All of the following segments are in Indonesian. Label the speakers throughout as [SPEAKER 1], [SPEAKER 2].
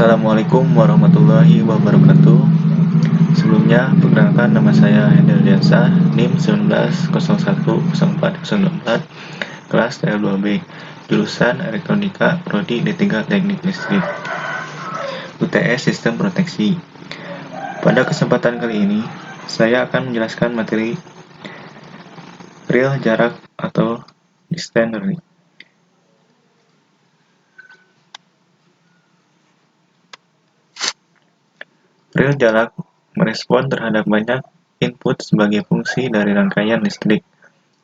[SPEAKER 1] Assalamualaikum warahmatullahi wabarakatuh. Sebelumnya, perkenalkan nama saya Hendel Diansyah, NIM 19010404, kelas TL2B, jurusan Elektronika, Prodi D3 Teknik Listrik, UTS Sistem Proteksi. Pada kesempatan kali ini, saya akan menjelaskan materi real jarak atau distance learning. Real jarak merespon terhadap banyak input sebagai fungsi dari rangkaian listrik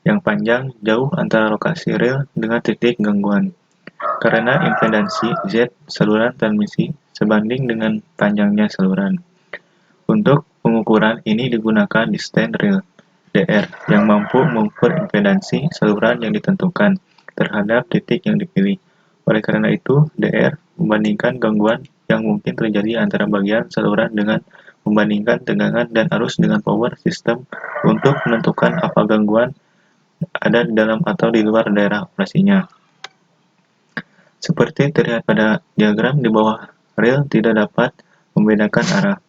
[SPEAKER 1] yang panjang jauh antara lokasi rel dengan titik gangguan. Karena impedansi Z saluran transmisi sebanding dengan panjangnya saluran. Untuk pengukuran ini digunakan distance rel DR yang mampu mengukur impedansi saluran yang ditentukan terhadap titik yang dipilih. Oleh karena itu, DR membandingkan gangguan yang mungkin terjadi antara bagian saluran dengan membandingkan tegangan dan arus dengan power system untuk menentukan apa gangguan ada di dalam atau di luar daerah operasinya. Seperti terlihat pada diagram di bawah, rel tidak dapat membedakan arah.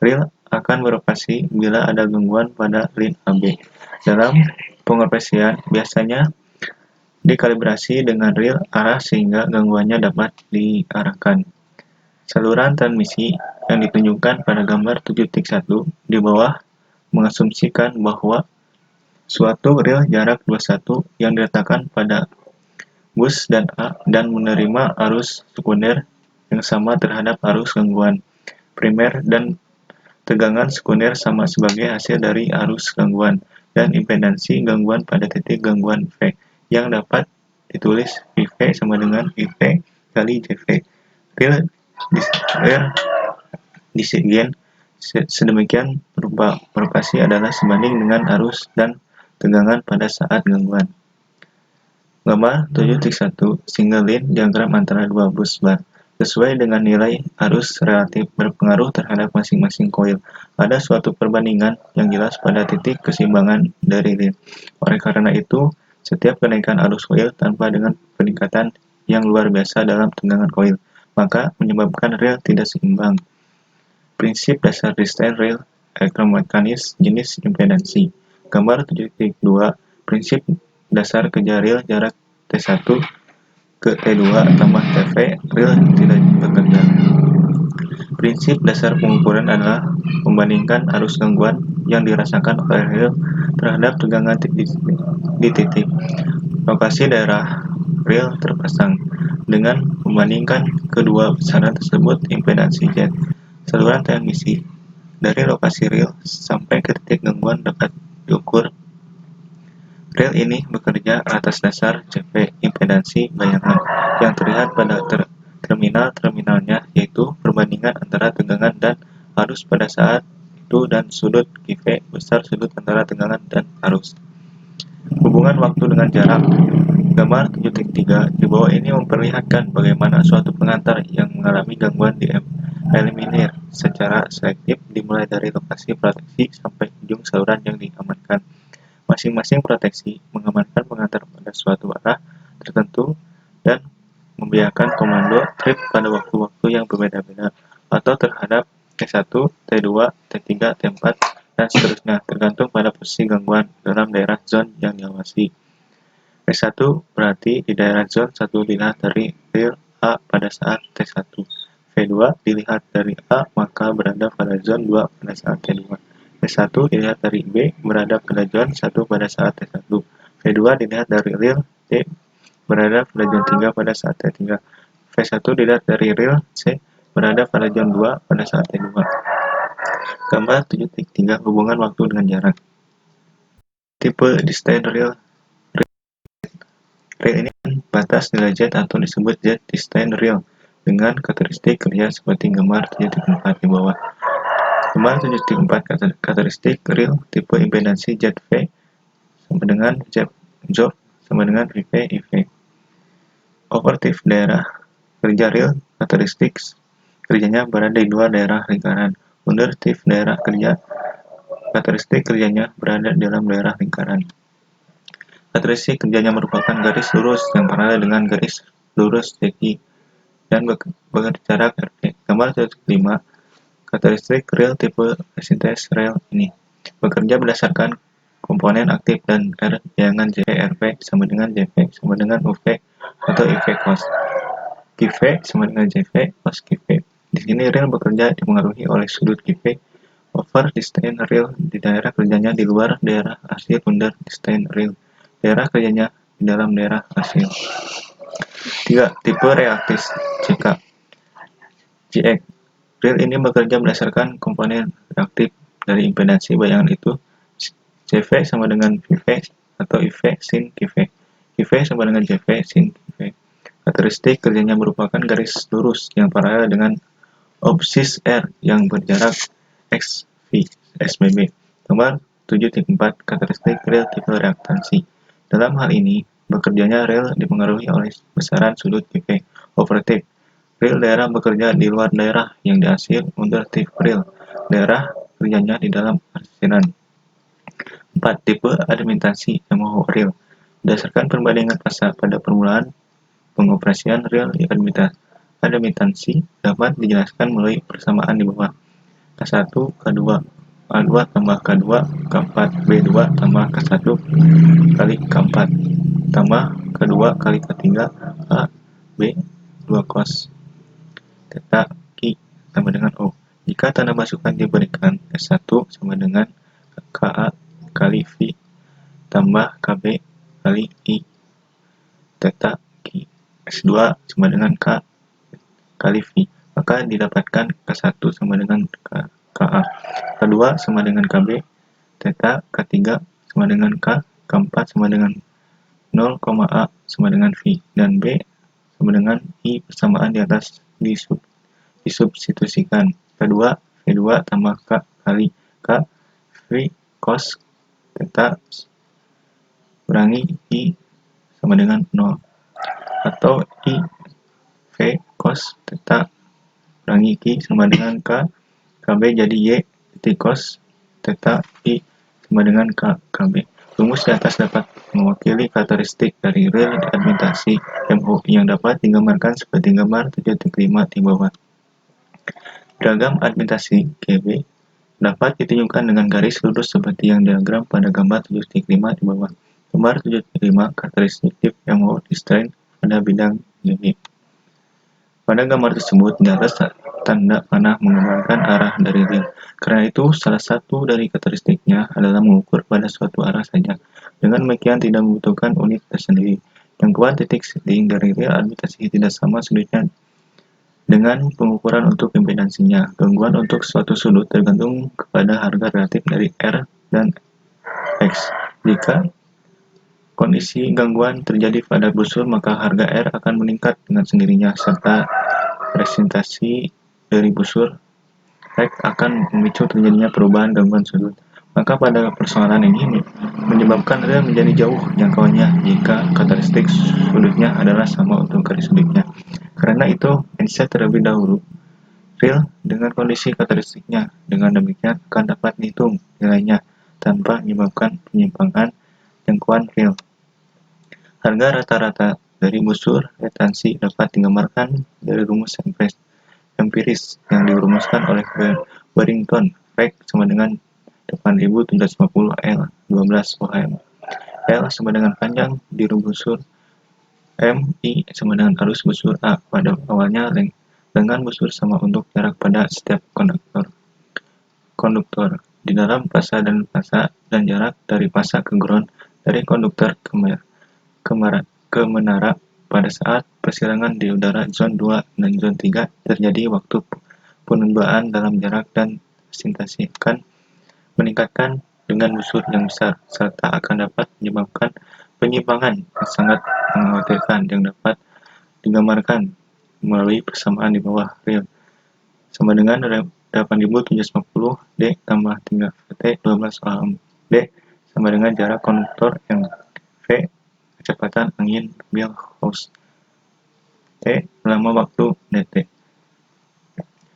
[SPEAKER 1] Rel akan beroperasi bila ada gangguan pada lin AB. Dalam pengoperasian, biasanya dikalibrasi dengan rel arah sehingga gangguannya dapat diarahkan. Saluran transmisi yang ditunjukkan pada gambar 7.1 di bawah mengasumsikan bahwa suatu rel jarak 21 yang diletakkan pada bus dan A dan menerima arus sekunder yang sama terhadap arus gangguan primer dan tegangan sekunder sama sebagai hasil dari arus gangguan dan impedansi gangguan pada titik gangguan V yang dapat ditulis VV sama dengan IV kali JV. Real disigen sedemikian beroperasi adalah sebanding dengan arus dan tegangan pada saat gangguan. Gambar 7.1 single line diagram antara dua bus bar. Sesuai dengan nilai arus relatif berpengaruh terhadap masing-masing koil. Ada suatu perbandingan yang jelas pada titik keseimbangan dari line. Oleh karena itu, setiap kenaikan arus koil tanpa dengan peningkatan yang luar biasa dalam tegangan koil, maka menyebabkan rel tidak seimbang. Prinsip dasar distance rel elektromekanis jenis impedansi. Gambar 7.2 prinsip dasar kerja rel jarak T1 ke T2 tambah TV rel tidak bekerja. Prinsip dasar pengukuran adalah membandingkan arus gangguan yang dirasakan oleh rel terhadap tegangan di titik lokasi daerah rel terpasang. Dengan membandingkan kedua besaran tersebut, impedansi Z saluran transmisi dari lokasi rel sampai ke titik gangguan dapat diukur. Rel ini bekerja atas dasar CV impedansi bayangan yang terlihat pada terminal-terminalnya, yaitu perbandingan antara tegangan dan arus pada saat itu dan sudut QV besar sudut antara tegangan dan arus. Hubungan waktu dengan jarak. Gambar 7.3 di bawah ini memperlihatkan bagaimana suatu pengantar yang mengalami gangguan dieliminir secara selektif dimulai dari lokasi proteksi sampai ujung saluran yang diamankan. Masing-masing proteksi mengamankan pengantar pada suatu arah tertentu dan membiarkan komando trip pada waktu-waktu yang berbeda-beda atau terhadap T1, T2, T3, T4, dan seterusnya tergantung pada posisi gangguan dalam daerah zone yang diawasi. T1 berarti di daerah zone 1 dilihat dari rel A pada saat T1. V2 dilihat dari A maka berada pada zone 2 pada saat T2. T1 dilihat dari B berada pada zone 1 pada saat T1. V2 dilihat dari rel C berada pada zone 3 pada saat T3. V1 dilihat dari rel C berada pada zone 2 pada saat T2. Gambar 7.3 hubungan waktu dengan jarak. Tipe distance rel. Rel ini batas nilai Z atau disebut Z distance rel dengan karakteristik kerja seperti gambar 7.4 di bawah. Gambar 7.4 karakteristik rel tipe impedansi ZV sama dengan job sama dengan VV IV. Operatif daerah kerja rel karakteristik kerjanya berada di luar daerah lingkaran. Underatif daerah kerja karakteristik kerjanya berada di dalam daerah lingkaran. Karakteristik kerjanya merupakan garis lurus yang paralel dengan garis lurus zeki dan berjarak RP. Gambar 1.5. Karakteristik rel tipe resistance rel ini bekerja berdasarkan komponen aktif dan R bilangan JV RP sama dengan JV sama dengan UV atau IV cos. QV sama dengan JV cos QV. Di sini rel bekerja dipengaruhi oleh sudut QV over distance rel di daerah kerjanya di luar daerah hasil under distance rel. Daerah kerjanya di dalam daerah hasil. 3. Tipe reaktif CK. GX. Rel ini bekerja berdasarkan komponen reaktif dari impedansi bayangan itu CV sama dengan VV atau IV sin QV. QV sama dengan JV sin QV. Karakteristik kerjanya merupakan garis lurus yang paralel dengan absis R yang berjarak XV SBB. Gambar 7.4. Karakteristik rel tipe reaktansi. Dalam hal ini, bekerjanya rel dipengaruhi oleh besaran sudut QV operatif. Rel daerah bekerja di luar daerah yang dihasil under tip rel. Daerah kerjanya di dalam arsiran. 4. Tipe admittansi MO rel. Berdasarkan perbandingan fasa pada permulaan pengoperasian rel di admittansi dapat dijelaskan melalui persamaan di bawah. K1, K2, A2 tambah K2, K4, B2 tambah K1 kali K4 tambah K2 kali K3, A, B, 2 cos theta Q sama dengan O. Jika tanda masukan diberikan, S1 sama dengan KA kali V tambah KB kali I theta Q. S2 sama dengan K kali V, maka didapatkan K1 sama dengan KA, K2 sama dengan KB, theta K3 sama dengan K, K4 sama dengan 0, A sama dengan V, dan B sama dengan I persamaan di atas disubstitusikan. K2, V2 tambah K kali K, V cos theta kurangi I sama dengan 0. Atau I V cos theta kurangi Q sama dengan K, KB jadi Y titik cos theta I sama dengan K, KB. Rumus di atas dapat mewakili karakteristik dari rel admittansi MO yang dapat digambarkan seperti gambar 7.5 di bawah. Diagram admittansi GB dapat ditunjukkan dengan garis lurus seperti yang diagram pada gambar 7.5 di bawah. Gambar 7.5 karakteristik MO di strain pada bidang GB. Pada gambar tersebut tidak ada tanda panah menggambarkan arah dari rel. Karena itu, salah satu dari karakteristiknya adalah mengukur pada suatu arah saja. Dengan demikian tidak membutuhkan unit tersendiri. Gangguan titik setting dari rel admittansi tidak sama sudutnya dengan pengukuran untuk impedansinya. Gangguan untuk suatu sudut tergantung kepada harga relatif dari R dan X. Jika kondisi gangguan terjadi pada busur, maka harga R akan meningkat dengan sendirinya, serta presentasi dari busur X akan memicu terjadinya perubahan gangguan sudut. Maka pada persoalan ini menyebabkan rel menjadi jauh jangkauannya jika karakteristik sudutnya adalah sama untuk garis sudutnya. Karena itu, inset terlebih dahulu rel dengan kondisi karakteristiknya. Dengan demikian akan dapat dihitung nilainya tanpa menyebabkan penyimpangan jangkauan rel. Harga rata-rata dari busur reaktansi dapat digambarkan dari rumus empiris yang dirumuskan oleh Barrington. Rek sama dengan 8750 L 12 Ohm. L sama dengan panjang di busur M, I sama dengan arus busur A pada awalnya dengan busur sama untuk jarak pada setiap konduktor di dalam fasa dan jarak dari fasa ke ground dari konduktor ke menara pada saat persilangan di udara zone 2 dan zone 3 terjadi waktu penundaan dalam jarak dan sintasikan meningkatkan dengan busur yang besar, serta akan dapat menyebabkan penyimpangan yang sangat mengkhawatirkan yang dapat digambarkan melalui persamaan di bawah rel sama dengan 8750 D tambah 3 VT 12 Ohm. D sama dengan jarak konduktor yang V kecepatan angin wheelhouse, T lama waktu dt.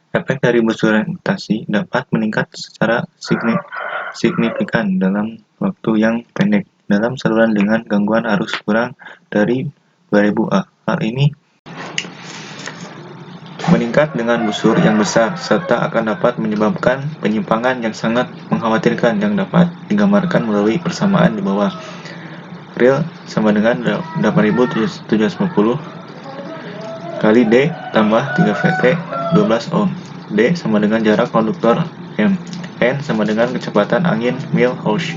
[SPEAKER 1] Efek dari busur reaktasi dapat meningkat secara signifikan dalam waktu yang pendek dalam saluran dengan gangguan arus kurang dari 2000 A. meningkat dengan busur yang besar, serta akan dapat menyebabkan penyimpangan yang sangat mengkhawatirkan yang dapat digambarkan melalui persamaan di bawah. Real sama dengan 8750 kali D tambah 3VT 12 ohm. D sama dengan jarak konduktor M. N sama dengan kecepatan angin mil Hausch.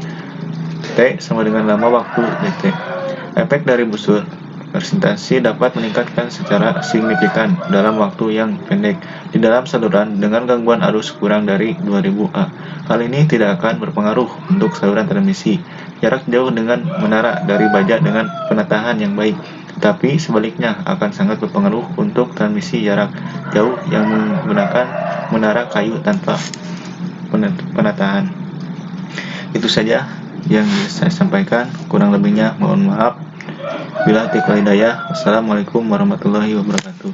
[SPEAKER 1] T sama dengan lama waktu dt. Efek dari busur presentasi dapat meningkatkan secara signifikan dalam waktu yang pendek di dalam saluran dengan gangguan arus kurang dari 2000 A. Hal ini tidak akan berpengaruh untuk saluran transmisi jarak jauh dengan menara dari baja dengan penataan yang baik, tetapi sebaliknya akan sangat berpengaruh untuk transmisi jarak jauh yang menggunakan menara kayu tanpa penataan. Itu saja yang saya sampaikan, kurang lebihnya mohon maaf. Bila taufiq wal hidayah. Wassalamualaikum warahmatullahi wabarakatuh.